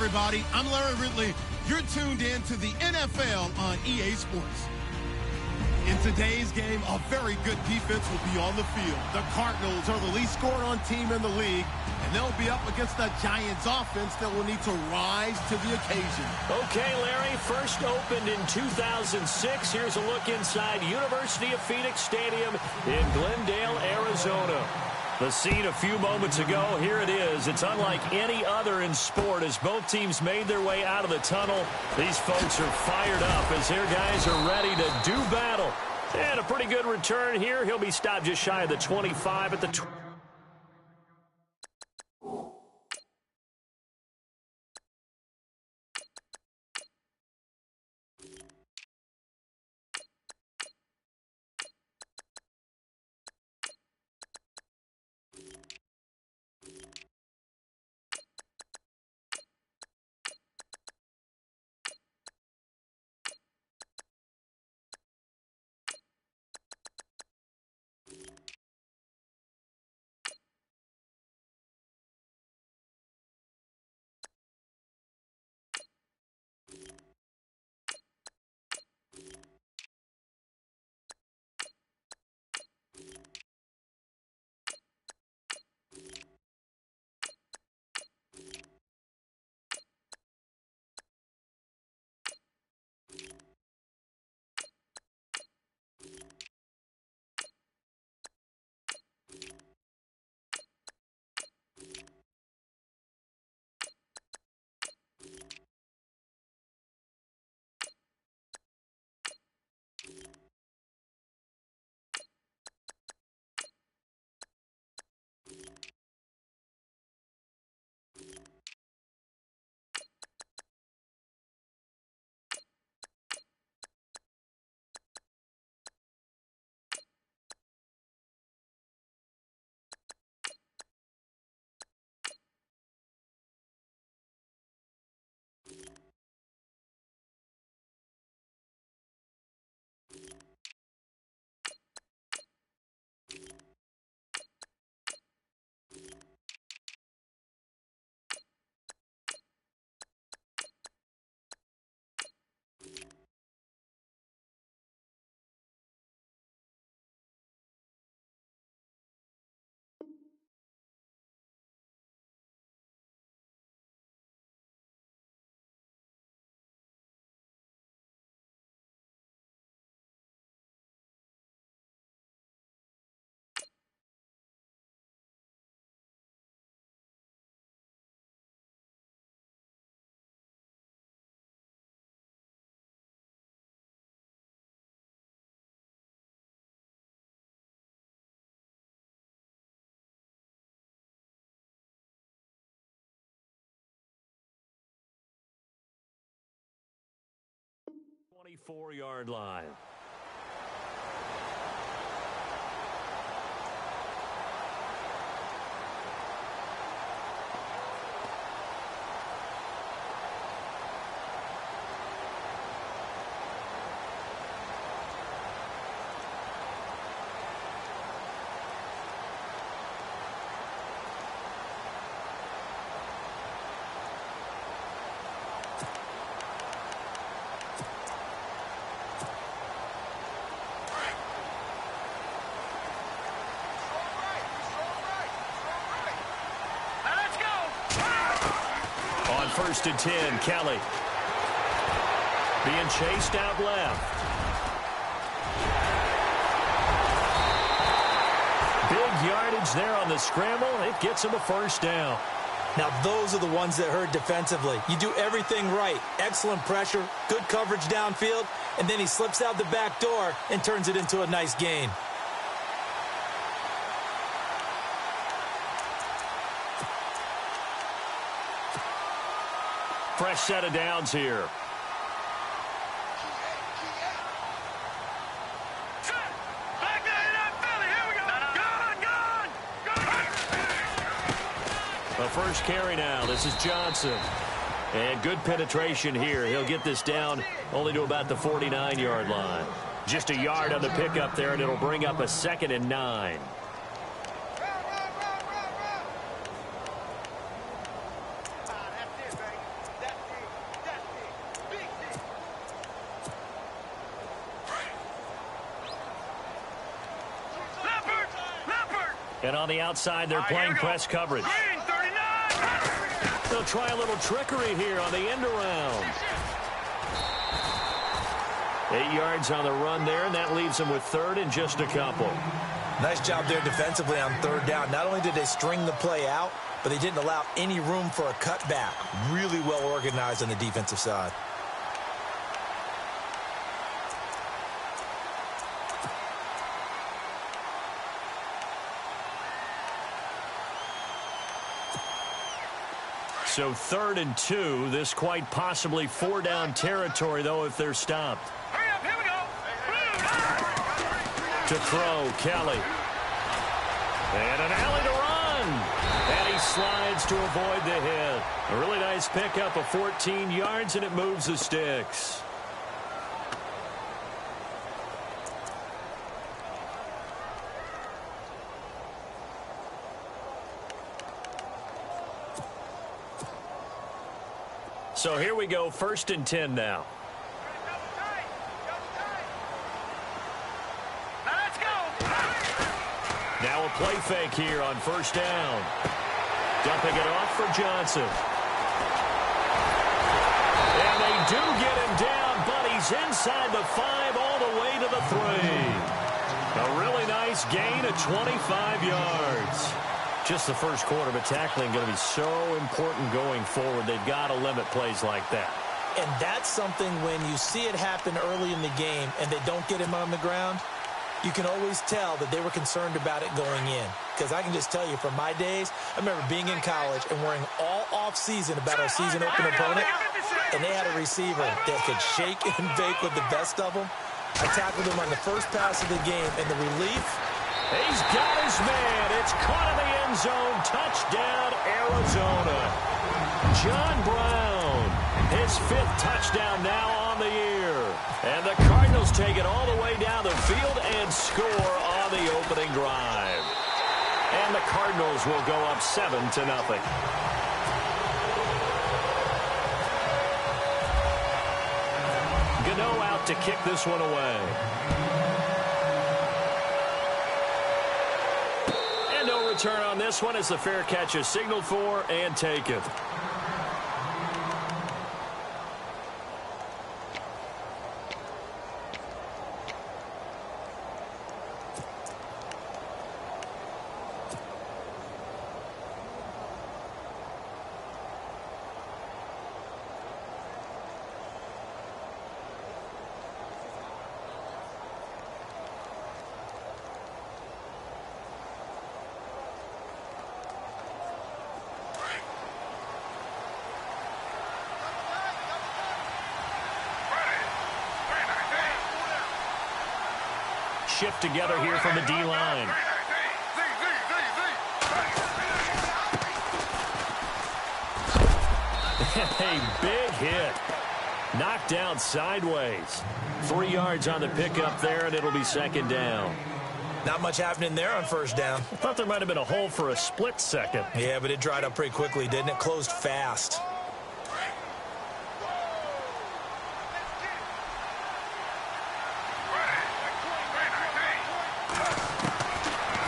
Everybody, I'm Larry Ridley. You're tuned in to the NFL on EA Sports. In today's game, a very good defense will be on the field. The Cardinals are the least scored on team in the league, and they'll be up against the Giants offense that will need to rise to the occasion. Okay, Larry, first opened in 2006. Here's a look inside University of Phoenix Stadium in Glendale, Arizona. The scene a few moments ago, here it is. It's unlike any other in sport as both teams made their way out of the tunnel. These folks are fired up as their guys are ready to do battle. And a pretty good return here. He'll be stopped just shy of the 25 at the 24-yard line. First and 10, Kelly. Being chased out left. Big yardage there on the scramble. It gets him a first down. Now, those are the ones that hurt defensively. You do everything right. Excellent pressure, good coverage downfield, and then he slips out the back door and turns it into a nice gain. Fresh set of downs here. A first carry now. This is Johnson. And good penetration here. He'll get this down only to about the 49-yard line. Just a yard on the pickup there, and it'll bring up a 2nd and 9. And on the outside, they're playing press coverage. They'll try a little trickery here on the end around. 8 yards on the run there, and that leaves them with 3rd and just a couple. Nice job there defensively on 3rd down. Not only did they string the play out, but they didn't allow any room for a cutback. Really well organized on the defensive side. So 3rd and 2. This quite possibly 4-down territory, though, if they're stopped. Hurry up, here we go. To throw, Kelly. And an alley to run. And he slides to avoid the hit. A really nice pickup of 14 yards, and it moves the sticks. So here we go, 1st and 10 now. Let's go. Now a play fake here on 1st down. Dumping it off for Johnson. And they do get him down, but he's inside the 5 all the way to the 3. A really nice gain of 25 yards. Just the first quarter, but tackling going to be so important going forward. They've got to limit plays like that. And that's something when you see it happen early in the game and they don't get him on the ground, you can always tell that they were concerned about it going in. Because I can just tell you from my days, I remember being in college and worrying all off-season about our season-open opponent, and they had a receiver that could shake and bake with the best of them. I tackled him on the first pass of the game, and the relief. He's got his man. It's caught in the end zone. Touchdown, Arizona. John Brown, his 5th touchdown now on the year. And the Cardinals take it all the way down the field and score on the opening drive. And the Cardinals will go up 7-0. Gano out to kick this one away. And no return on this one as the fair catch is signaled for and taken. shift together here from the D-line. A big hit. Knocked down sideways. 3 yards on the pickup there, and it'll be second down. Not much happening there on first down. I thought there might have been a hole for a split second. Yeah, but it dried up pretty quickly, didn't it? Closed fast.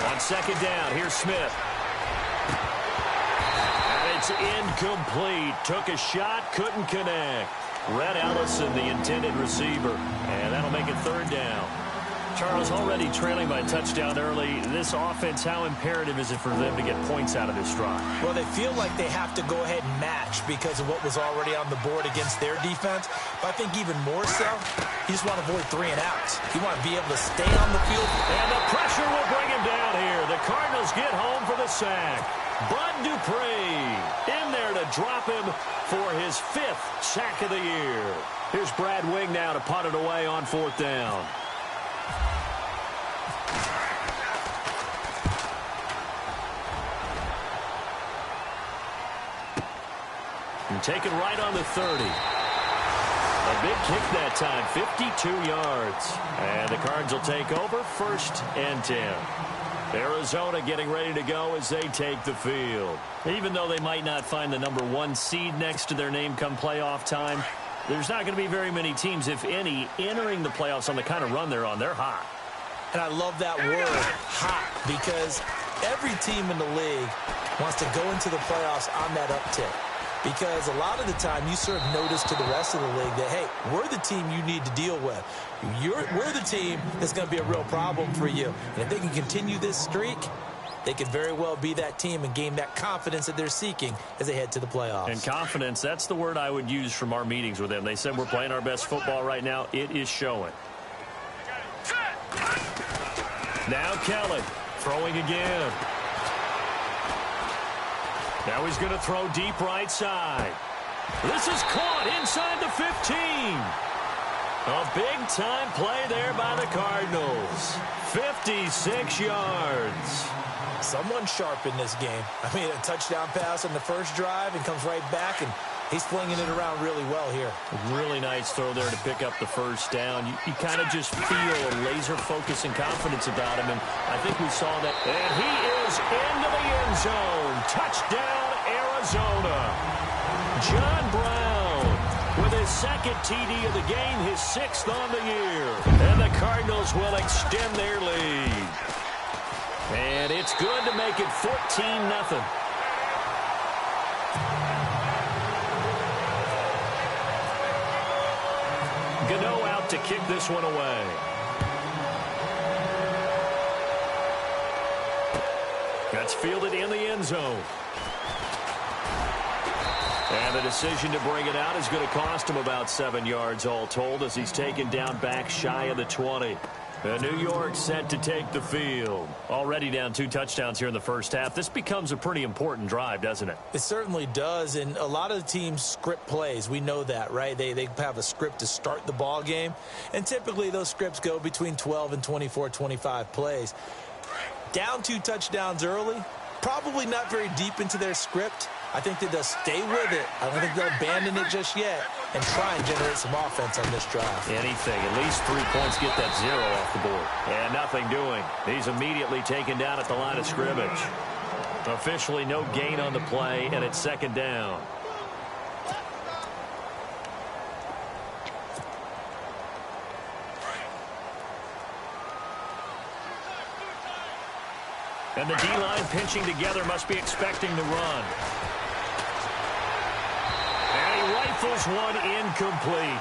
On second down, here's Smith. And it's incomplete. Took a shot, couldn't connect. Rhett Ellison, the intended receiver. And that'll make it third down. Charles, already trailing by a touchdown early. This offense, how imperative is it for them to get points out of this drive? Well, they feel like they have to go ahead and match because of what was already on the board against their defense. But I think even more so, you just want to avoid 3 and outs. You want to be able to stay on the field. And the pressure will bring him down here. The Cardinals get home for the sack. Bud Dupree in there to drop him for his 5th sack of the year. Here's Brad Wing now to punt it away on 4th down. And taken right on the 30. A big kick that time, 52 yards. And the Cards will take over, 1st and 10. Arizona getting ready to go as they take the field. Even though they might not find the number 1 seed next to their name come playoff time, there's not going to be very many teams, if any, entering the playoffs on the kind of run they're on. They're hot. And I love that word, hot, because every team in the league wants to go into the playoffs on that uptick. Because a lot of the time you serve notice to the rest of the league that, hey, we're the team you need to deal with. We're the team that's going to be a real problem for you. And if they can continue this streak, they could very well be that team and gain that confidence that they're seeking as they head to the playoffs. And confidence, that's the word I would use from our meetings with them. They said we're playing our best football right now. It is showing. Now Kelly throwing again. Now he's going to throw deep right side. This is caught inside the 15. A big-time play there by the Cardinals. 56 yards. Someone sharp in this game. I mean, a touchdown pass on the first drive and comes right back, and he's flinging it around really well here. Really nice throw there to pick up the first down. You kind of just feel a laser focus and confidence about him, and I think we saw that. And he is into the end zone. Touchdown, Arizona. John Brown with his 2nd TD of the game, his 6th on the year. And the Cardinals will extend their lead. And it's good to make it 14-0. Gano out to kick this one away. That's fielded in the end zone. And the decision to bring it out is going to cost him about 7 yards all told as he's taken down back shy of the 20. New York set to take the field. Already down 2 touchdowns here in the first half. This becomes a pretty important drive, doesn't it? It certainly does, and a lot of the teams script plays. We know that, right? They have a script to start the ball game, and typically those scripts go between 12 and 24, 25 plays. Down 2 touchdowns early, probably not very deep into their script. I think that they'll stay with it. I don't think they'll abandon it just yet and try and generate some offense on this drive. Anything. At least 3 points, get that 0 off the board. And nothing doing. He's immediately taken down at the line of scrimmage. Officially no gain on the play, and it's 2nd down. And the D-line pinching together, must be expecting to run. And he rifles one incomplete.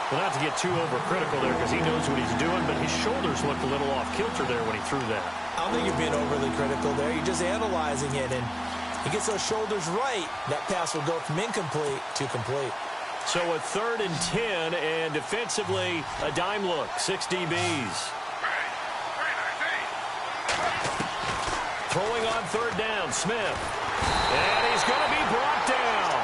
Well, not to get too overcritical there because he knows what he's doing, but his shoulders looked a little off kilter there when he threw that. I don't think you're being overly critical there. You're just analyzing it, and he gets those shoulders right. That pass will go from incomplete to complete. So a 3rd and 10, and defensively, a dime look, 6 DBs. Throwing on 3rd down, Smith. And he's going to be brought down.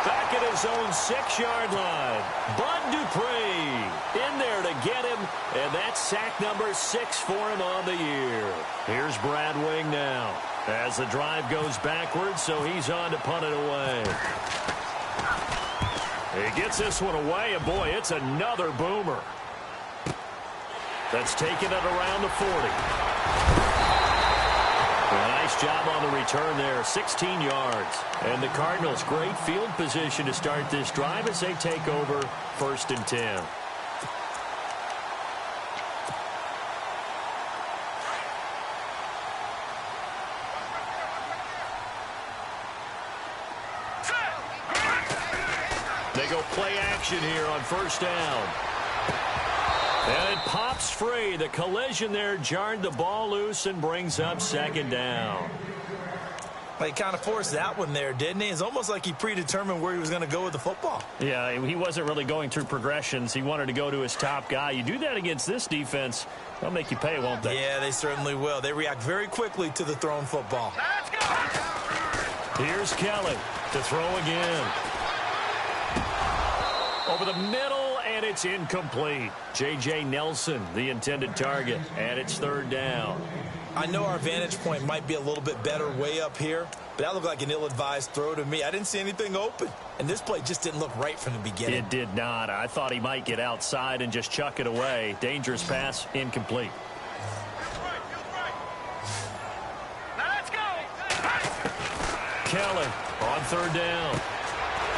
Back at his own 6-yard line. Bud Dupree in there to get him, and that's sack number 6 for him on the year. Here's Brad Wing now as the drive goes backwards, so he's on to punt it away. He gets this one away, and boy, it's another boomer. That's taken it around the 40. Nice job on the return there, 16 yards. And the Cardinals, great field position to start this drive as they take over 1st and 10. They go play action here on 1st down. And it pops free. The collision there jarred the ball loose and brings up 2nd down. Well, he kind of forced that one there, didn't he? It's almost like he predetermined where he was going to go with the football. Yeah, he wasn't really going through progressions. He wanted to go to his top guy. You do that against this defense, they'll make you pay, won't they? Yeah, they certainly will. They react very quickly to the thrown football. Let's go! Here's Kelly to throw again. Over the middle, and it's incomplete. J.J. Nelson, the intended target, and it's 3rd down. I know our vantage point might be a little bit better way up here, but that looked like an ill-advised throw to me. I didn't see anything open, and this play just didn't look right from the beginning. It did not. I thought he might get outside and just chuck it away. Dangerous pass, incomplete. Now let's go. Kelly on 3rd down.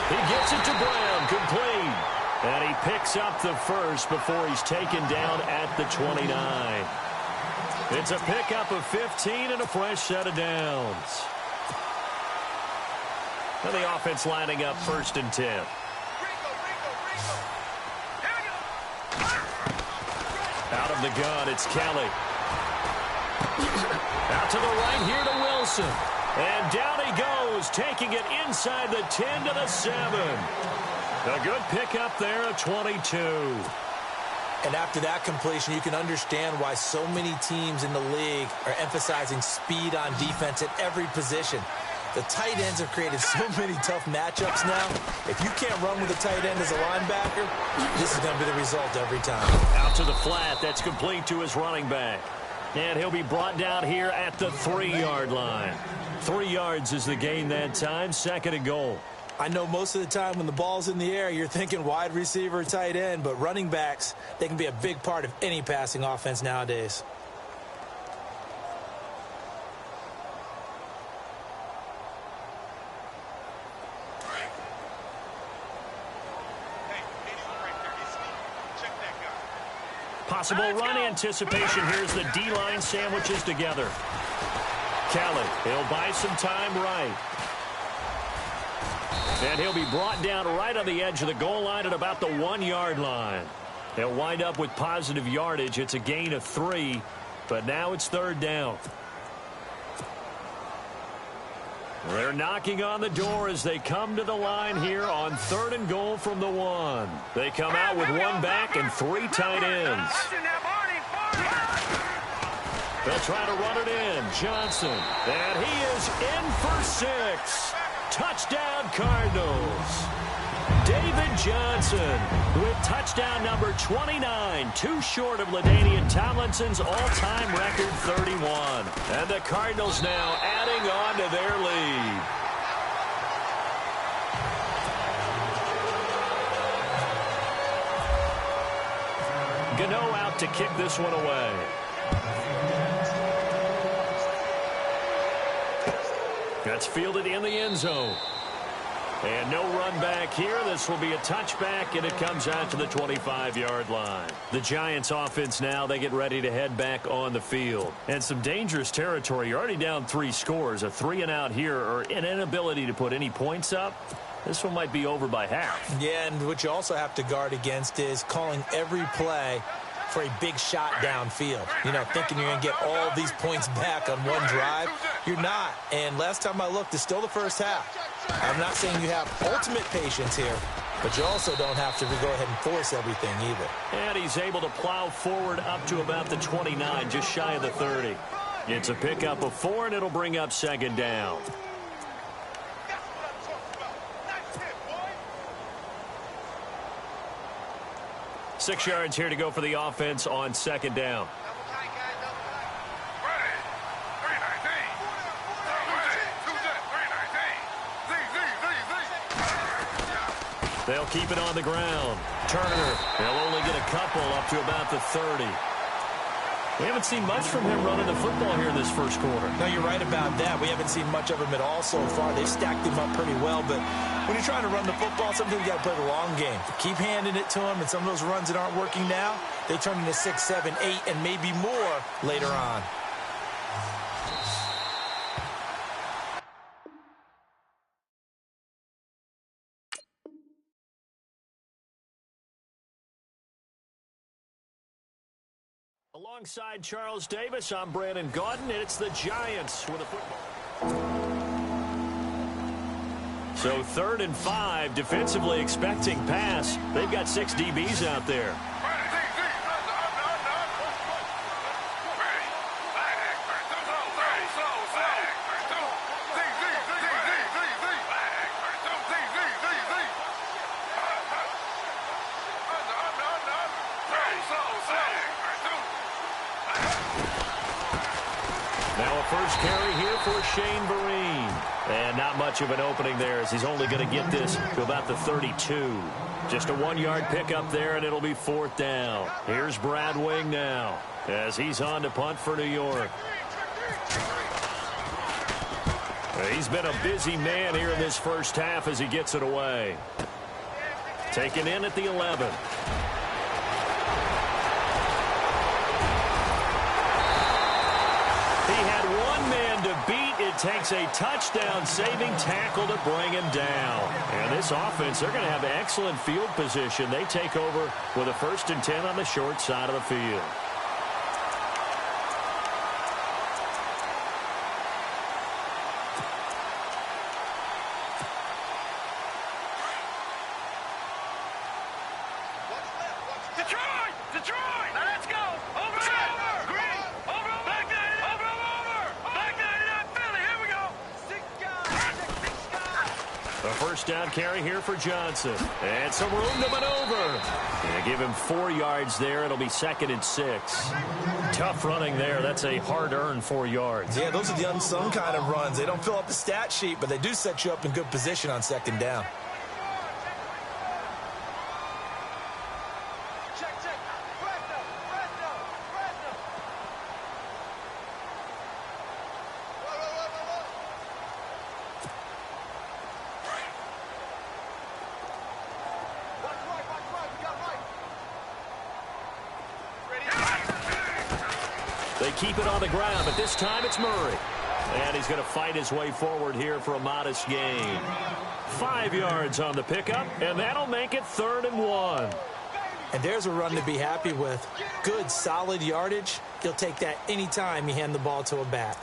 He gets it to Brown, complete. And he picks up the first before he's taken down at the 29. It's a pickup of 15 and a fresh set of downs. And the offense lining up 1st and 10. Out of the gun, it's Kelly. Out to the right here to Wilson. And down he goes, taking it inside the 10 to the 7. A good pickup there at 22. And after that completion, you can understand why so many teams in the league are emphasizing speed on defense at every position. The tight ends have created so many tough matchups now. If you can't run with a tight end as a linebacker, this is going to be the result every time. Out to the flat. That's complete to his running back. And he'll be brought down here at the 3-yard line. 3 yards is the gain that time. 2nd and goal. I know most of the time when the ball's in the air, you're thinking wide receiver, tight end, but running backs, they can be a big part of any passing offense nowadays. Possible run anticipation. Here's the D-line sandwiches together. Kelly, he'll buy some time right. And he'll be brought down right on the edge of the goal line at about the 1-yard line. They'll wind up with positive yardage. It's a gain of 3, but now it's 3rd down. They're knocking on the door as they come to the line here on 3rd and goal from the 1. They come out with 1 back and 3 tight ends. They'll try to run it in. Johnson. And he is in for 6. Touchdown, Cardinals. David Johnson with touchdown number 29, too short of LaDainian Tomlinson's all-time record 31. And the Cardinals now adding on to their lead. Gano out to kick this one away. That's fielded in the end zone. And no run back here. This will be a touchback, and it comes out to the 25-yard line. The Giants offense now, they get ready to head back on the field. And some dangerous territory. You're already down 3 scores. A 3-and-out here, or an inability to put any points up. This one might be over by half. Yeah, and what you also have to guard against is calling every play for a big shot downfield. You know, thinking you're going to get all these points back on one drive. You're not. And last time I looked, it's still the first half. I'm not saying you have ultimate patience here, but you also don't have to go ahead and force everything either. And he's able to plow forward up to about the 29, just shy of the 30. It's a pickup of 4, and it'll bring up 2nd down. 6 yards here to go for the offense on second down. They'll keep it on the ground. Turner, they'll only get a couple up to about the 30. We haven't seen much from him running the football here in this first quarter. No, you're right about that. We haven't seen much of him at all so far. They've stacked him up pretty well, but when you're trying to run the football, sometimes you got to play the long game. Keep handing it to him, and some of those runs that aren't working now, they turn into 6, 7, 8, and maybe more later on. Alongside Charles Davis, I'm Brandon Gaudin, and it's the Giants with a football. So 3rd and 5, defensively expecting pass. They've got 6 DBs out there. First carry here for Shane Vereen. And not much of an opening there as he's only going to get this to about the 32. Just a 1-yard pickup there, and it'll be 4th down. Here's Brad Wing now as he's on to punt for New York. He's been a busy man here in this first half as he gets it away. Taken in at the 11. It takes a touchdown-saving tackle to bring him down. And this offense, they're going to have excellent field position. They take over with a 1st and 10 on the short side of the field. Down carry here for Johnson. And some room to maneuver. And give him 4 yards there. It'll be 2nd and 6. Tough running there. That's a hard-earned 4 yards. Yeah, those are the unsung kind of runs. They don't fill up the stat sheet, but they do set you up in good position on 2nd down. They keep it on the ground, but this time it's Murray. And he's going to fight his way forward here for a modest gain. 5 yards on the pickup, and that'll make it 3rd and 1. And there's a run to be happy with. Good, solid yardage. He'll take that anytime you hand the ball to a back.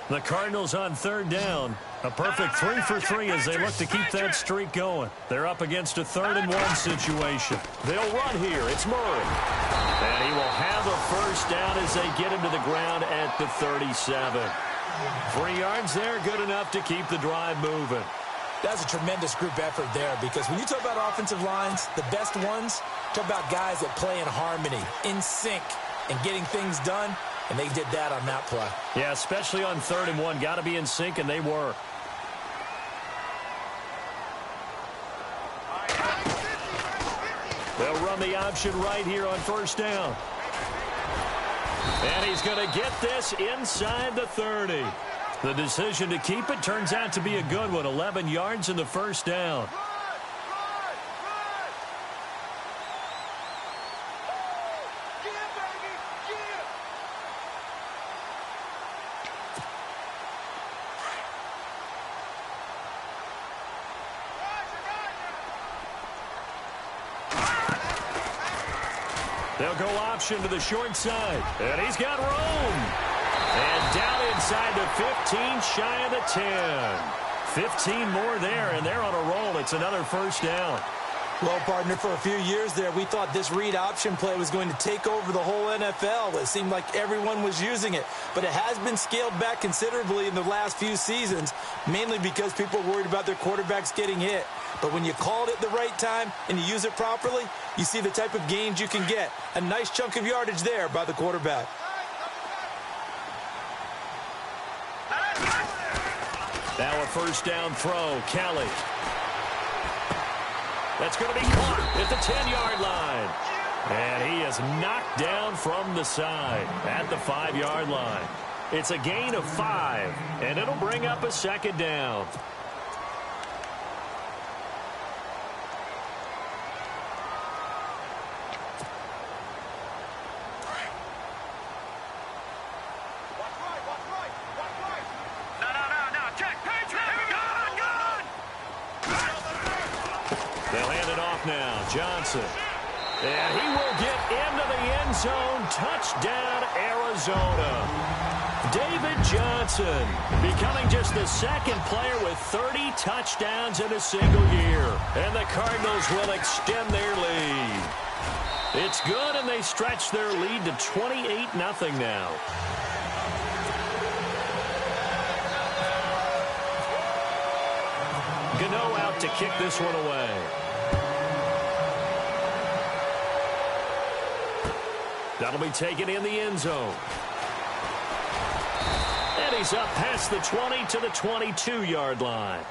The Cardinals on 3rd down. A perfect 3 for 3 as they look to keep that streak going. They're up against a 3rd and 1 situation. They'll run here. It's Murray. And he will have a 1st down as they get him to the ground at the 37. 3 yards there, good enough to keep the drive moving. That's a tremendous group effort there because when you talk about offensive lines, the best ones, talk about guys that play in harmony, in sync, and getting things done. And they did that on that play. Yeah, especially on 3rd and 1. Got to be in sync, and they were. They'll run the option right here on 1st down. And he's going to get this inside the 30. The decision to keep it turns out to be a good one. 11 yards in the 1st down. They'll go option to the short side. And he's got room. And down inside the 15, shy of the 10. 15 more there, and they're on a roll. It's another 1st down. Well, partner, for a few years there, we thought this read option play was going to take over the whole NFL. It seemed like everyone was using it. But it has been scaled back considerably in the last few seasons, mainly because people are worried about their quarterbacks getting hit. But when you call it at the right time and you use it properly, you see the type of gains you can get. A nice chunk of yardage there by the quarterback. Now a first down throw. Kelly. That's going to be caught at the 10-yard line. And he is knocked down from the side at the 5-yard line. It's a gain of 5, and it'll bring up a second down. Now, Johnson. And he will get into the end zone. Touchdown, Arizona. David Johnson becoming just the second player with 30 touchdowns in a single year. And the Cardinals will extend their lead. It's good, and they stretch their lead to 28-0 now. Gano out to kick this one away. That'll be taken in the end zone. And he's up past the 20 to the 22-yard line.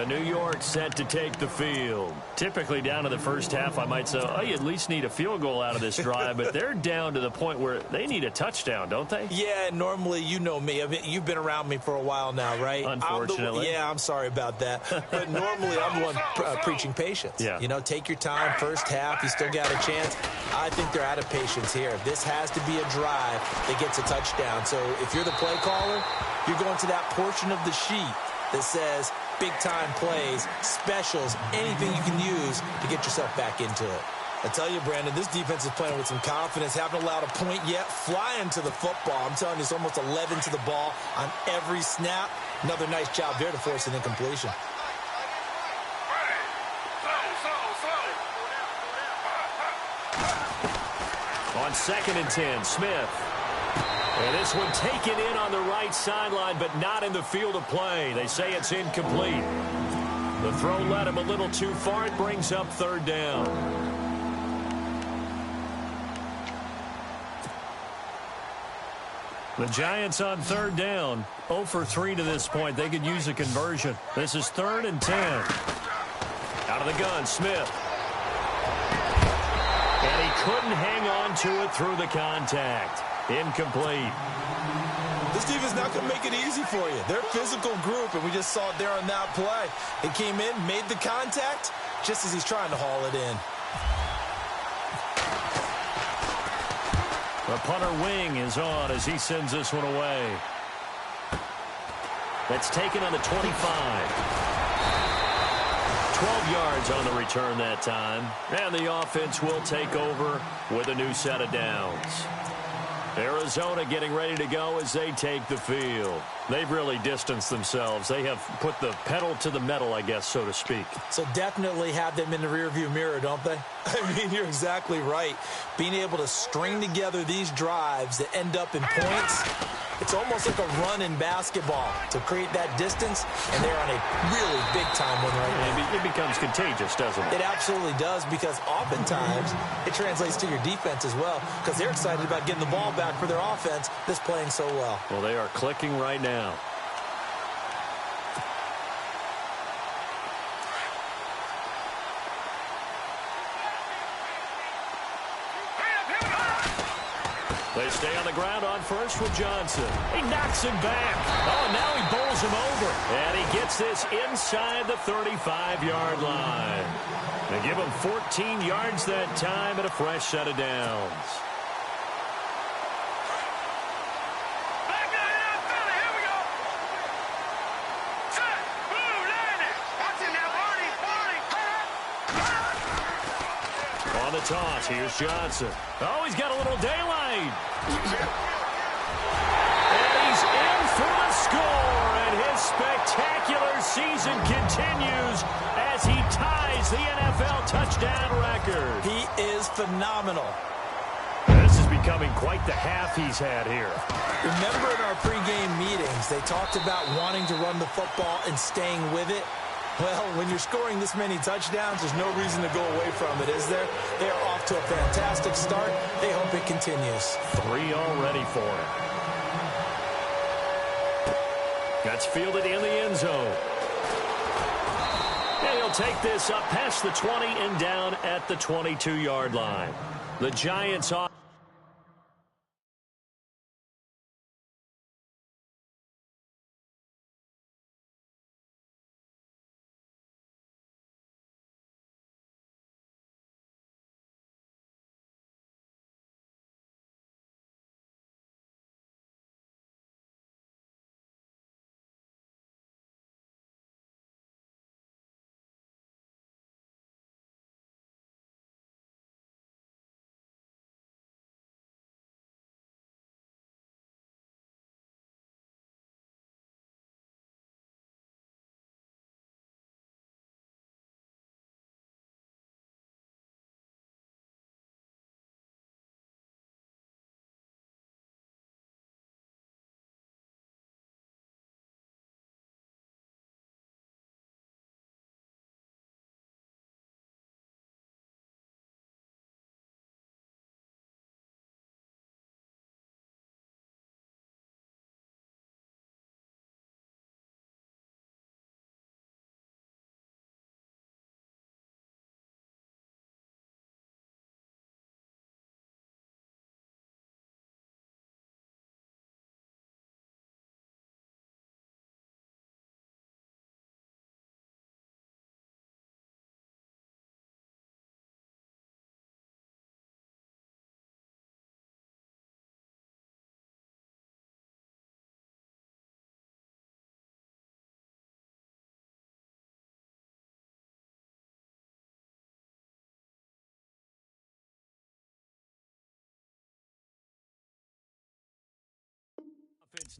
New York set to take the field. Typically down to the first half, I might say, oh, you at least need a field goal out of this drive, but they're down to the point where they need a touchdown, don't they? Yeah, normally, you know me. I mean, you've been around me for a while now, right? Unfortunately. I'm sorry about that. But normally, I'm the one preaching patience. Yeah. You know, take your time, first half, you still got a chance. I think they're out of patience here. This has to be a drive that gets a touchdown. So if you're the play caller, you're going to that portion of the sheet that says big-time plays, specials, anything you can use to get yourself back into it. I tell you, Brandon, this defense is playing with some confidence. Haven't allowed a point yet. Flying to the football. I'm telling you, it's almost 11 to the ball on every snap. Another nice job there to force an incompletion. On 2nd and 10, Smith. And this one taken in on the right sideline, but not in the field of play. They say it's incomplete. The throw led him a little too far. It brings up 3rd down. The Giants on 3rd down. 0 for 3 to this point. They could use a conversion. This is 3rd and 10. Out of the gun, Smith. And he couldn't hang on to it through the contact. Incomplete. This defense is not going to make it easy for you. They're a physical group, and we just saw it there on that play. He came in, made the contact, just as he's trying to haul it in. The punter wing is on as he sends this one away. That's taken on the 25. 12 yards on the return that time. And the offense will take over with a new set of downs. Arizona getting ready to go as they take the field. They've really distanced themselves. They have put the pedal to the metal, I guess, so to speak. So definitely have them in the rearview mirror, don't they? I mean, you're exactly right. Being able to string together these drives that end up in points, it's almost like a run in basketball to create that distance, and they're on a really big-time one right now. It becomes contagious, doesn't it? It absolutely does, because oftentimes it translates to your defense as well, because they're excited about getting the ball back for their offense that's playing so well. Well, they are clicking right now. They stay on the ground on first with Johnson. He knocks him back. Oh, and now he bowls him over. And he gets this inside the 35-yard line. They give him 14 yards that time and a fresh set of downs. On the toss, here's Johnson. Oh, he's got a little daylight. And he's in for the score, and his spectacular season continues as he ties ties the NFL touchdown record. He is phenomenal. This is becoming quite the half he's had here. Remember in our pregame meetings, they talked about wanting to run the football and staying with it? Well, when you're scoring this many touchdowns, there's no reason to go away from it, is there? They are off to a fantastic start. They hope it continues. 3 already for him. That's fielded in the end zone. And he'll take this up past the 20 and down at the 22-yard line. The Giants off.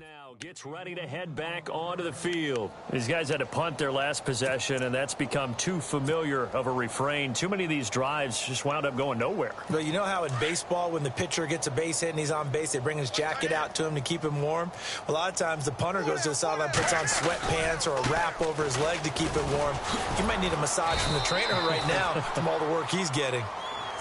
Now gets ready to head back onto the field. These guys had to punt their last possession, and that's become too familiar of a refrain. Too many of these drives just wound up going nowhere. But you know how in baseball, when the pitcher gets a base hit and he's on base, they bring his jacket out to him to keep him warm? A lot of times the punter goes to the sideline, puts on sweatpants or a wrap over his leg to keep it warm. He might need a massage from the trainer right now from all the work he's getting.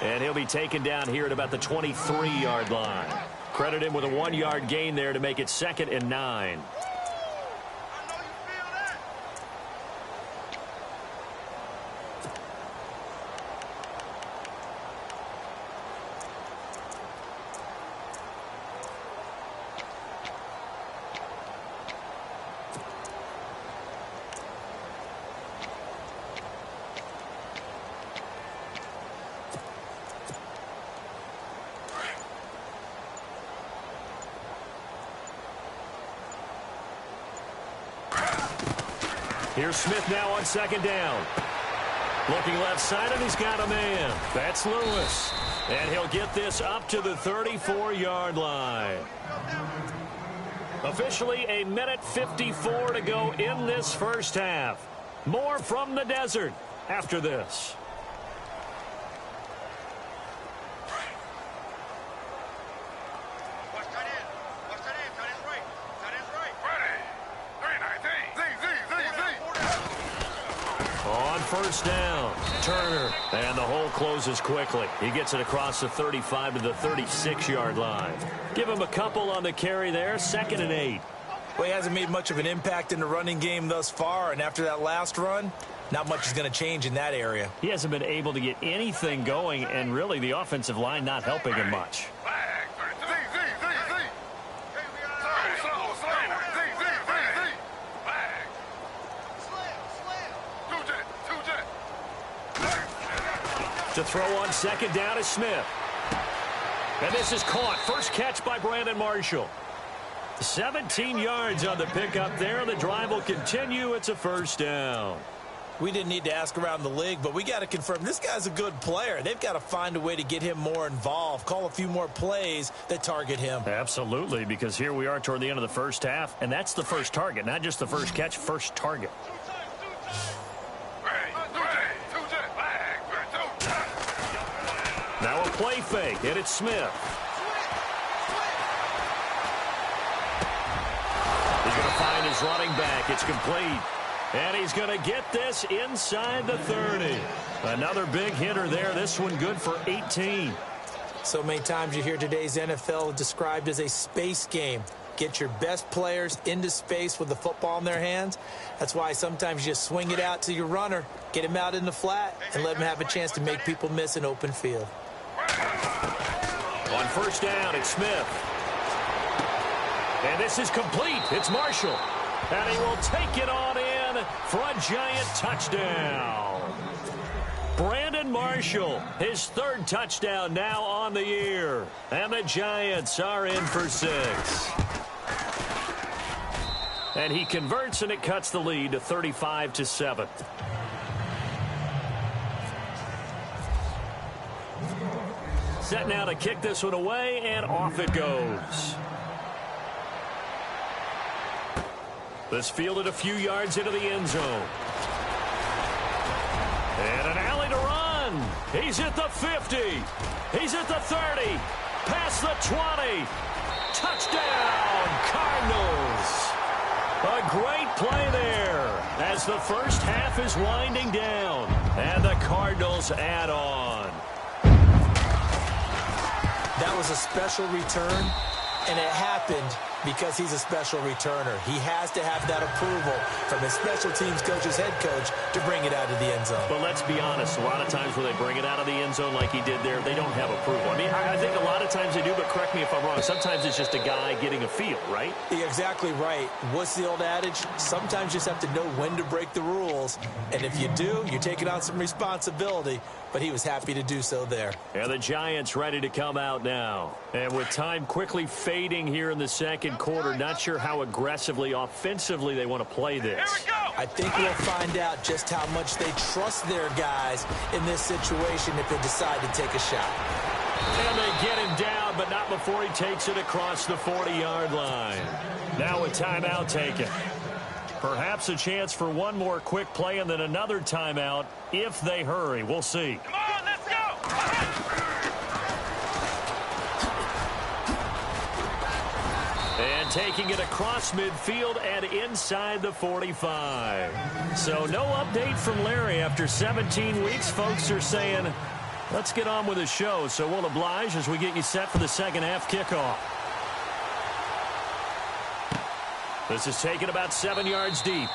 And he'll be taken down here at about the 23-yard line. Credit him with a 1-yard gain there to make it 2nd and 9. Here's Smith now on 2nd down. Looking left side, and he's got a man. That's Lewis. And he'll get this up to the 34-yard line. Officially a minute 54 to go in this first half. More from the desert after this. First down, Turner, and the hole closes quickly. He gets it across the 35 to the 36-yard line. Give him a couple on the carry there, 2nd and 8. Well, he hasn't made much of an impact in the running game thus far, and after that last run, not much is going to change in that area. He hasn't been able to get anything going, and really the offensive line not helping him much. To throw on 2nd down is Smith. And this is caught. First catch by Brandon Marshall. 17 yards on the pickup there. The drive will continue. It's a first down. We didn't need to ask around the league, but we got to confirm this guy's a good player. They've got to find a way to get him more involved, call a few more plays that target him. Absolutely, because here we are toward the end of the first half, and that's the first target, not just the first catch, first target. Play fake, and it's Smith. He's going to find his running back. It's complete. And he's going to get this inside the 30. Another big hitter there. This one good for 18. So many times you hear today's NFL described as a space game. Get your best players into space with the football in their hands. That's why sometimes you just swing it out to your runner, get him out in the flat, and let him have a chance to make people miss an open field. On first down, it's Smith. And this is complete. It's Marshall. And he will take it on in for a Giant touchdown. Brandon Marshall, his third touchdown now on the year. And the Giants are in for 6. And he converts, and it cuts the lead to 35-7. Set now to kick this one away, and off it goes. This fielded a few yards into the end zone. And an alley to run. He's at the 50. He's at the 30. Past the 20. Touchdown, Cardinals. A great play there as the first half is winding down. And the Cardinals add on. That was a special return, and it happened because he's a special returner. He has to have that approval from his special teams coach's head coach to bring it out of the end zone. But let's be honest, a lot of times when they bring it out of the end zone like he did there, they don't have approval. I mean, I think a lot of times they do, but correct me if I'm wrong. Sometimes it's just a guy getting a feel, right? You're exactly right. What's the old adage? Sometimes you just have to know when to break the rules. And if you do, you're taking on some responsibility. But he was happy to do so there. And the Giants ready to come out now. And with time quickly fading here in the second quarter, not sure how aggressively, offensively they want to play this. I think we'll find out just how much they trust their guys in this situation if they decide to take a shot. And they get him down, but not before he takes it across the 40-yard line. Now a timeout taken. Perhaps a chance for one more quick play and then another timeout if they hurry. We'll see. Come on, let's go. And taking it across midfield and inside the 45. So no update from Larry after 17 weeks. Folks are saying, let's get on with the show. So we'll oblige as we get you set for the second half kickoff. This is taken about 7 yards deep.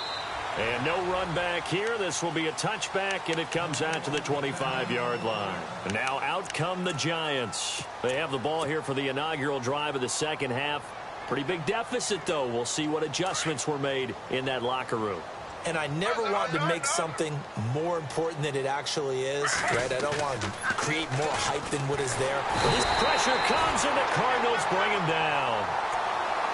And no run back here. This will be a touchback, and it comes out to the 25-yard line. And now out come the Giants. They have the ball here for the inaugural drive of the second half. Pretty big deficit, though. We'll see what adjustments were made in that locker room. And I never want to make something more important than it actually is, right? I don't want to create more hype than what is there. But this pressure comes, and the Cardinals bring him down.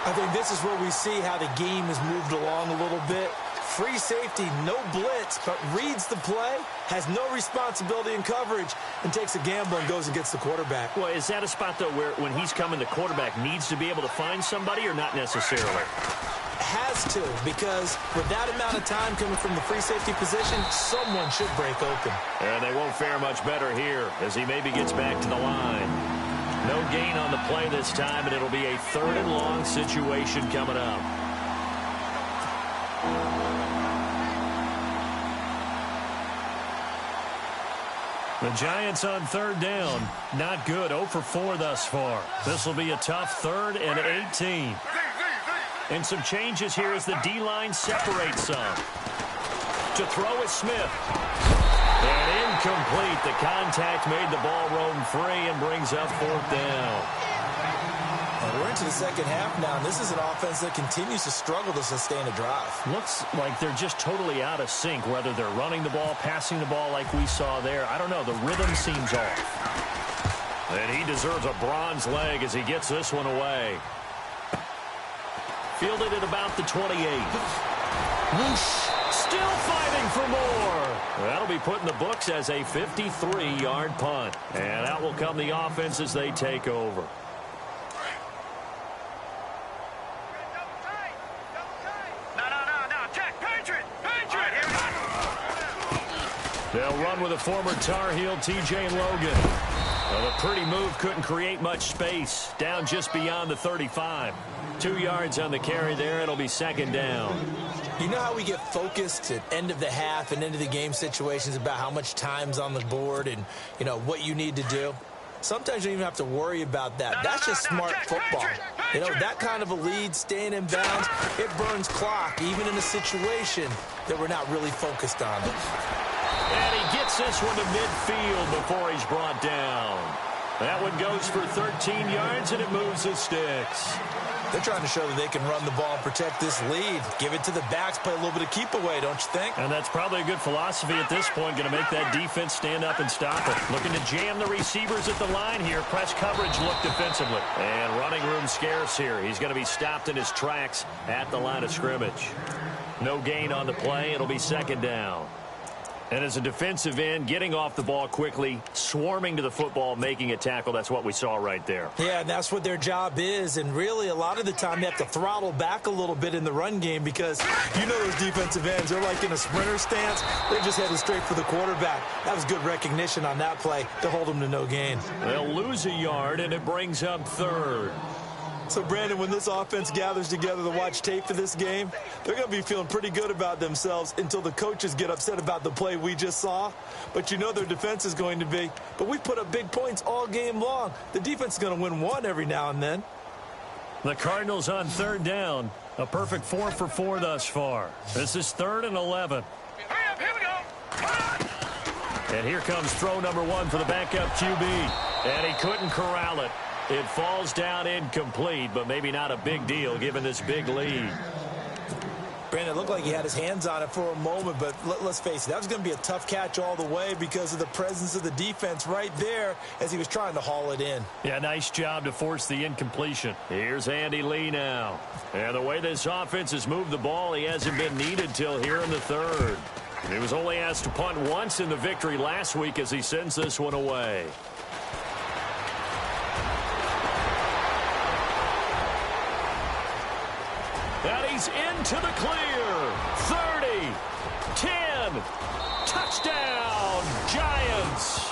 I think this is where we see how the game has moved along a little bit. Free safety, no blitz, but reads the play, has no responsibility in coverage, and takes a gamble and goes and gets the quarterback. Well, is that a spot, though, where when he's coming, the quarterback needs to be able to find somebody or not necessarily? Has to, because with that amount of time coming from the free safety position, someone should break open. And they won't fare much better here as he maybe gets back to the line. No gain on the play this time, and it'll be a 3rd and long situation coming up. The Giants on 3rd down. Not good. 0 for 4 thus far. This will be a tough 3rd and 18. And some changes here as the D-line separates some. To throw is Smith. And incomplete. The contact made the ball roam free and brings up 4th down. And we're into the second half now, and this is an offense that continues to struggle to sustain a drive. Looks like they're just totally out of sync, whether they're running the ball, passing the ball like we saw there. I don't know. The rhythm seems off. And he deserves a bronze leg as he gets this one away. Fielded at about the 28. Whoosh. Still fighting for more. That'll be put in the books as a 53-yard punt. And out will come the offense as they take over. They'll run with a former Tar Heel, T.J. Logan. Well, a pretty move couldn't create much space. Down just beyond the 35. 2 yards on the carry there. It'll be second down. You know how we get focused at end of the half and end of the game situations about how much time's on the board and, you know, what you need to do? Sometimes you don't even have to worry about that. That's just smart football. You know, that kind of a lead, staying in bounds, it burns clock, even in a situation that we're not really focused on. And he gets this one to midfield before he's brought down. That one goes for 13 yards, and it moves the sticks. They're trying to show that they can run the ball and protect this lead. Give it to the backs, play a little bit of keep away, don't you think? And that's probably a good philosophy at this point. Going to make that defense stand up and stop it. Looking to jam the receivers at the line here. Press coverage look defensively. And running room scarce here. He's going to be stopped in his tracks at the line of scrimmage. No gain on the play. It'll be second down. And as a defensive end, getting off the ball quickly, swarming to the football, making a tackle, that's what we saw right there. Yeah, and that's what their job is. And really, a lot of the time, they have to throttle back a little bit in the run game because you know those defensive ends, they're like in a sprinter stance. They're just headed straight for the quarterback. That was good recognition on that play to hold them to no gain. They'll lose a yard, and it brings up third. So, Brandon, when this offense gathers together to watch tape for this game, they're going to be feeling pretty good about themselves until the coaches get upset about the play we just saw. But you know their defense is going to be. But we put up big points all game long. The defense is going to win one every now and then. The Cardinals on third down. A perfect 4 for 4 thus far. This is 3rd and 11. Here we go. And here comes throw number 1 for the backup QB. And he couldn't corral it. It falls down incomplete, but maybe not a big deal given this big lead. Brandon, it looked like he had his hands on it for a moment, but let's face it, that was going to be a tough catch all the way because of the presence of the defense right there as he was trying to haul it in. Yeah, nice job to force the incompletion. Here's Andy Lee now. And the way this offense has moved the ball, he hasn't been needed till here in the 3rd. He was only asked to punt once in the victory last week as he sends this one away. And he's into the clear. 30, 10, touchdown, Giants.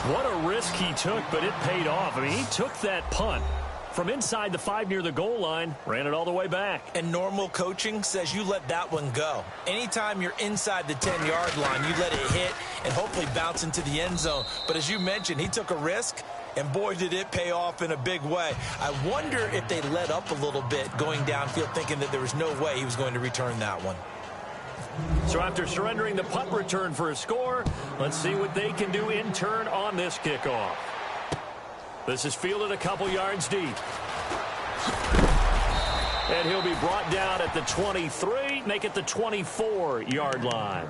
What a risk he took, but it paid off. I mean, he took that punt from inside the 5 near the goal line, ran it all the way back. And normal coaching says you let that one go. Anytime you're inside the 10-yard line, you let it hit and hopefully bounce into the end zone. But as you mentioned, he took a risk. And boy, did it pay off in a big way. I wonder if they let up a little bit going downfield, thinking that there was no way he was going to return that one. So after surrendering the punt return for a score, let's see what they can do in turn on this kickoff. This is fielded a couple yards deep. And he'll be brought down at the 23, make it the 24-yard line.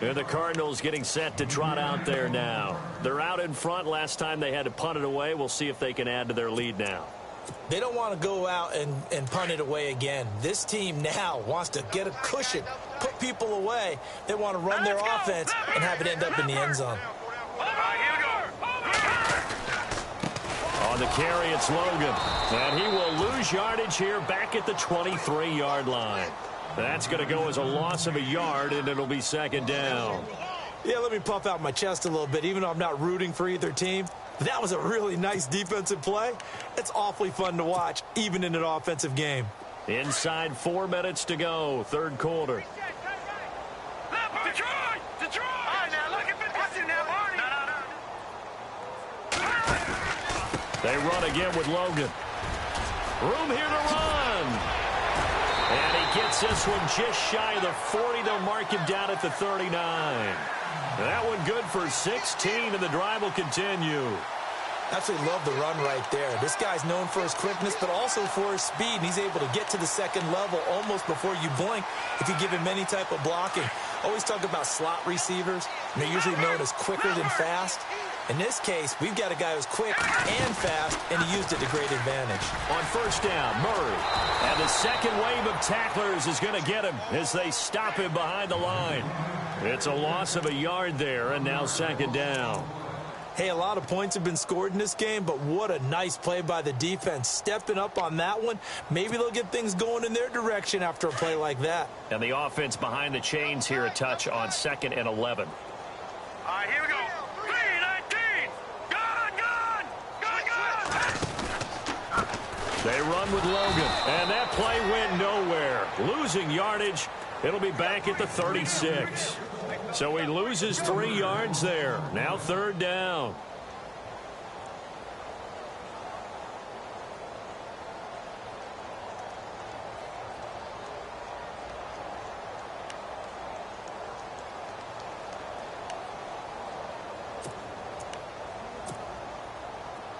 And the Cardinals getting set to trot out there now. They're out in front. Last time they had to punt it away. We'll see if they can add to their lead now. They don't want to go out and punt it away again. This team now wants to get a cushion, put people away. They want to run their offense and have it end up in the end zone. All right, here we go. On the carry, it's Logan. And he will lose yardage here back at the 23-yard line. That's going to go as a loss of a yard, and it'll be second down. Yeah, let me puff out my chest a little bit, even though I'm not rooting for either team. That was a really nice defensive play. It's awfully fun to watch, even in an offensive game. Inside 4 minutes to go, 3rd quarter. Detroit! Detroit! All right, now, look at what's in there, Barney? No. They run again with Logan. Room here to run. And he gets this one just shy of the 40. They'll mark him down at the 39. That one good for 16, and the drive will continue. Absolutely love the run right there. This guy's known for his quickness, but also for his speed. And he's able to get to the second level almost before you blink if you give him any type of blocking. Always talk about slot receivers. And they're usually known as quicker than fast. In this case, we've got a guy who's quick and fast, and he used it to great advantage. On first down, Murray. And the second wave of tacklers is going to get him as they stop him behind the line. It's a loss of a yard there, and now second down. Hey, a lot of points have been scored in this game, but what a nice play by the defense. Stepping up on that one, maybe they'll get things going in their direction after a play like that. And the offense behind the chains here a touch on 2nd and 11. All right, here we go. 3-19. Gone, gone. They run with Logan, and that play went nowhere. Losing yardage, it'll be back at the 36. So he loses 3 yards there. Now 3rd down.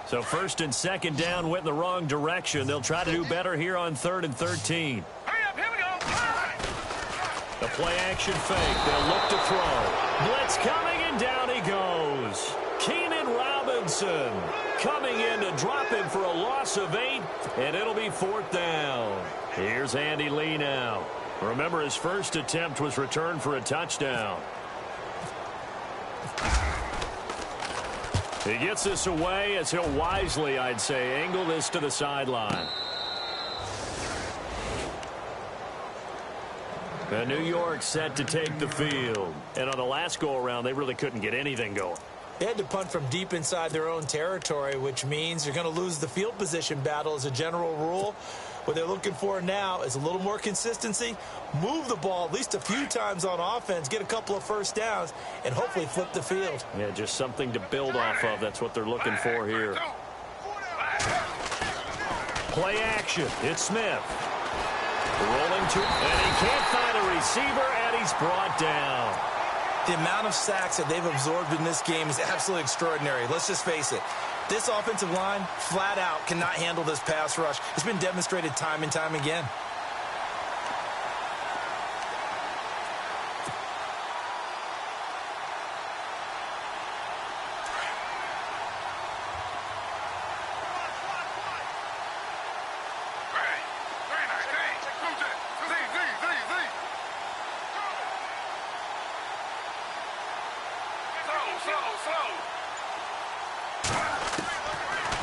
So 1st and 2nd down went in the wrong direction. They'll try to do better here on 3rd and 13. Hurry up, here we go. The play action fake. They'll look to throw. Blitz coming, and down he goes. Keenan Robinson coming in to drop him for a loss of 8, and it'll be 4th down. Here's Andy Lee now. Remember, his first attempt was returned for a touchdown. He gets this away as he'll wisely, I'd say, angle this to the sideline. And New York set to take the field. And on the last go-around, they really couldn't get anything going. They had to punt from deep inside their own territory, which means you're going to lose the field position battle as a general rule. What they're looking for now is a little more consistency, move the ball at least a few times on offense, get a couple of first downs, and hopefully flip the field. Yeah, just something to build off of. That's what they're looking for here. Play action. It's Smith. Rolling to, and he can't find a receiver, and he's brought down. The amount of sacks that they've absorbed in this game is absolutely extraordinary. Let's just face it. This offensive line, flat out, cannot handle this pass rush. It's been demonstrated time and time again.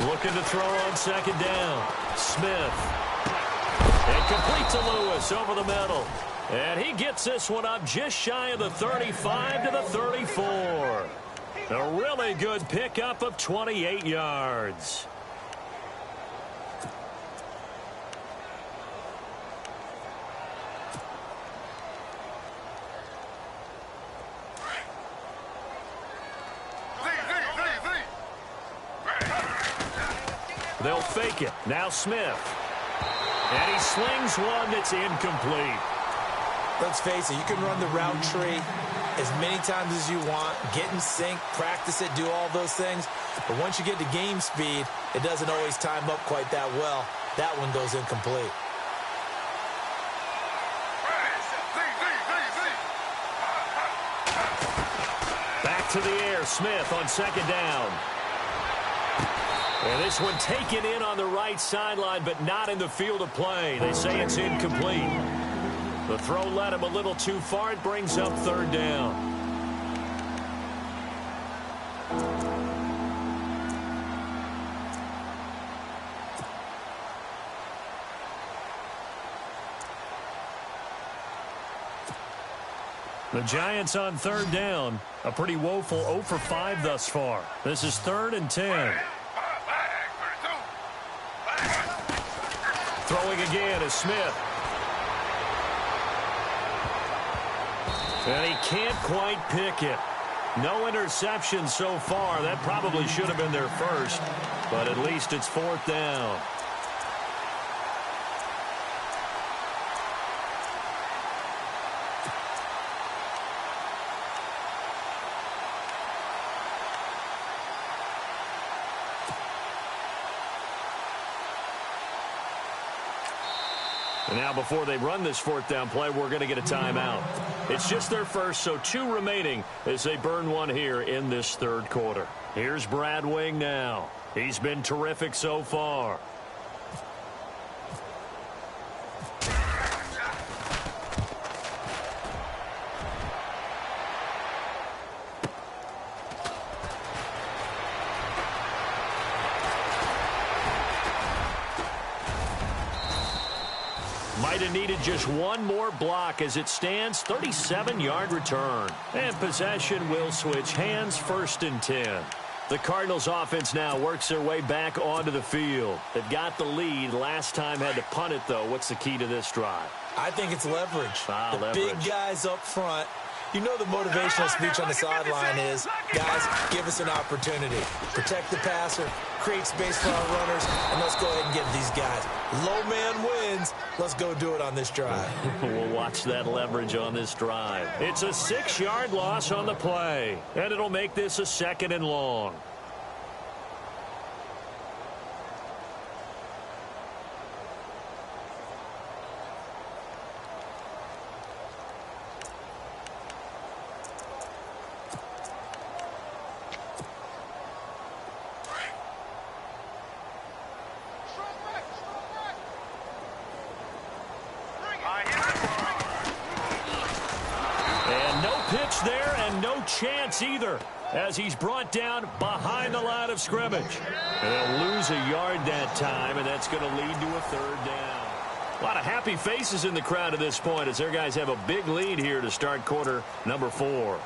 Looking to throw on 2nd down. Smith. And complete to Lewis over the middle. And he gets this one up just shy of the 35 to the 34. A really good pickup of 28 yards. They'll fake it. Now Smith. And he slings one that's incomplete. Let's face it, you can run the route tree as many times as you want, get in sync, practice it, do all those things. But once you get to game speed, it doesn't always time up quite that well. That one goes incomplete. Back to the air. Smith on 2nd down. And this one taken in on the right sideline, but not in the field of play. They say it's incomplete. The throw led him a little too far. It brings up 3rd down. The Giants on 3rd down. A pretty woeful 0 for 5 thus far. This is 3rd and 10. Throwing again is Smith. And he can't quite pick it. No interception so far. That probably should have been their first, but at least it's 4th down. And now before they run this 4th down play, we're going to get a timeout. It's just their first, so 2 remaining as they burn one here in this 3rd quarter. Here's Brad Wing now. He's been terrific so far. Might have needed just one more block as it stands. 37-yard return. And possession will switch hands. 1st and 10. The Cardinals offense now works their way back onto the field. They've got the lead. Last time had to punt it, though. What's the key to this drive? I think it's leverage. Leverage. Big guys up front. You know the motivational speech on the sideline is, guys, give us an opportunity. Protect the passer, create space for our runners, and let's go ahead and get these guys. Low man wins. Let's go do it on this drive. We'll watch that leverage on this drive. It's a 6-yard loss on the play, and it'll make this a 2nd and long. There and no chance either as he's brought down behind the line of scrimmage. They'll lose a yard that time, and that's going to lead to a 3rd down. A lot of happy faces in the crowd at this point as their guys have a big lead here to start quarter number 4.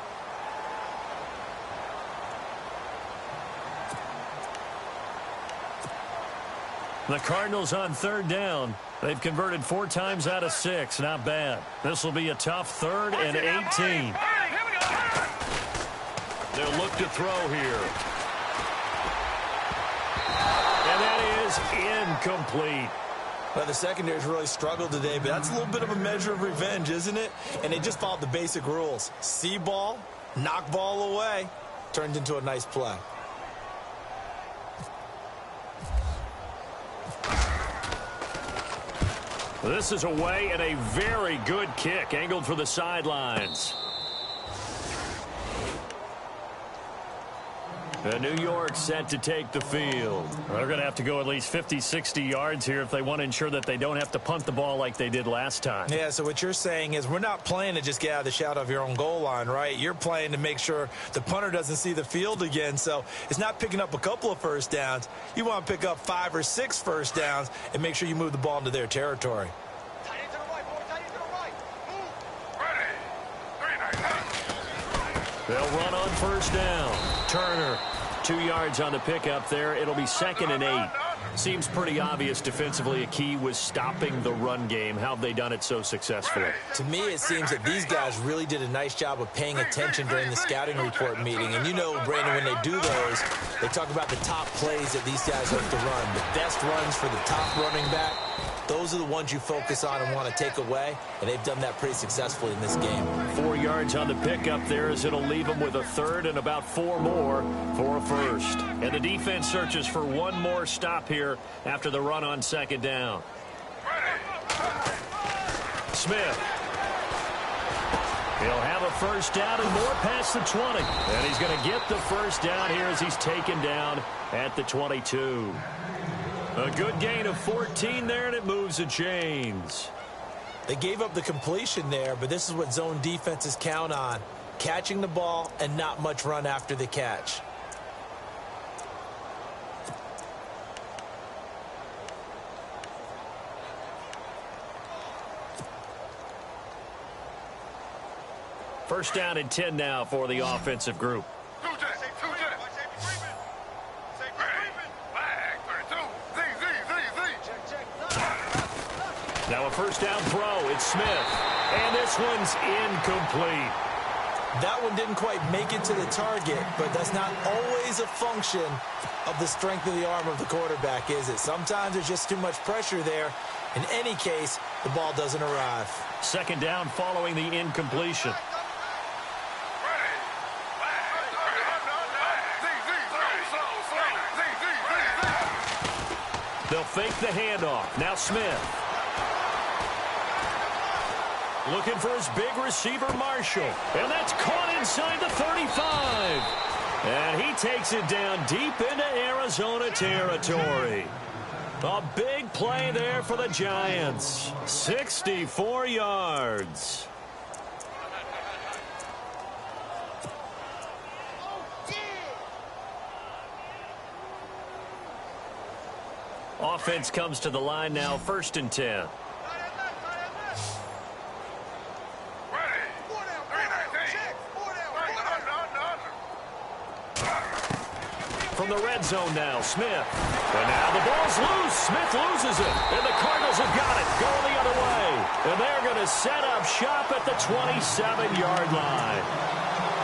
The Cardinals on 3rd down. They've converted 4 times out of 6. Not bad. This will be a tough 3rd and 18. They'll look to throw here. And that is incomplete. Well, the secondary's really struggled today, but that's a little bit of a measure of revenge, isn't it? And they just followed the basic rules. See ball, knock ball away. Turned into a nice play. This is away and a very good kick angled for the sidelines. New York set to take the field. They're going to have to go at least 50, 60 yards here if they want to ensure that they don't have to punt the ball like they did last time. Yeah, so what you're saying is we're not playing to just get out of the shadow of your own goal line, right? You're playing to make sure the punter doesn't see the field again. So it's not picking up a couple of first downs. You want to pick up 5 or 6 first downs and make sure you move the ball into their territory. They'll run on 1st down. Turner, 2 yards on the pickup there. It'll be 2nd and 8. Seems pretty obvious defensively a key was stopping the run game. How have they done it so successfully? To me, it seems that these guys really did a nice job of paying attention during the scouting report meeting. And you know, Brandon, when they do those, they talk about the top plays that these guys have to run. The best runs for the top running back. Those are the ones you focus on and want to take away, and they've done that pretty successfully in this game. 4 yards on the pickup there as it'll leave them with a 3rd and about 4 more for a 1st. And the defense searches for one more stop here after the run on 2nd down. Smith. He'll have a 1st down and more past the 20. And he's going to get the 1st down here as he's taken down at the 22. A good gain of 14 there, and it moves the chains. They gave up the completion there, but this is what zone defenses count on. Catching the ball and not much run after the catch. First down and 10 now for the offensive group. Now a 1st down throw. It's Smith. And this one's incomplete. That one didn't quite make it to the target, but that's not always a function of the strength of the arm of the quarterback, is it? Sometimes there's just too much pressure there. In any case, the ball doesn't arrive. 2nd down following the incompletion. They'll fake the handoff. Now Smith. Looking for his big receiver, Marshall. And that's caught inside the 35. And he takes it down deep into Arizona territory. A big play there for the Giants. 64 yards. Offense comes to the line now, 1st and 10. from the red zone now. Smith. And now the ball's loose. Smith loses it. And the Cardinals have got it. Going the other way. And they're going to set up shop at the 27-yard line.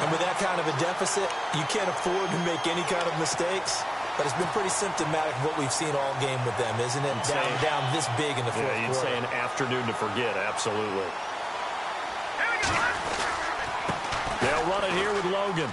And with that kind of a deficit, you can't afford to make any kind of mistakes. But it's been pretty symptomatic of what we've seen all game with them, isn't it? Down this big in the fourth quarter. You'd say an afternoon to forget, absolutely. They'll run it here with Logan.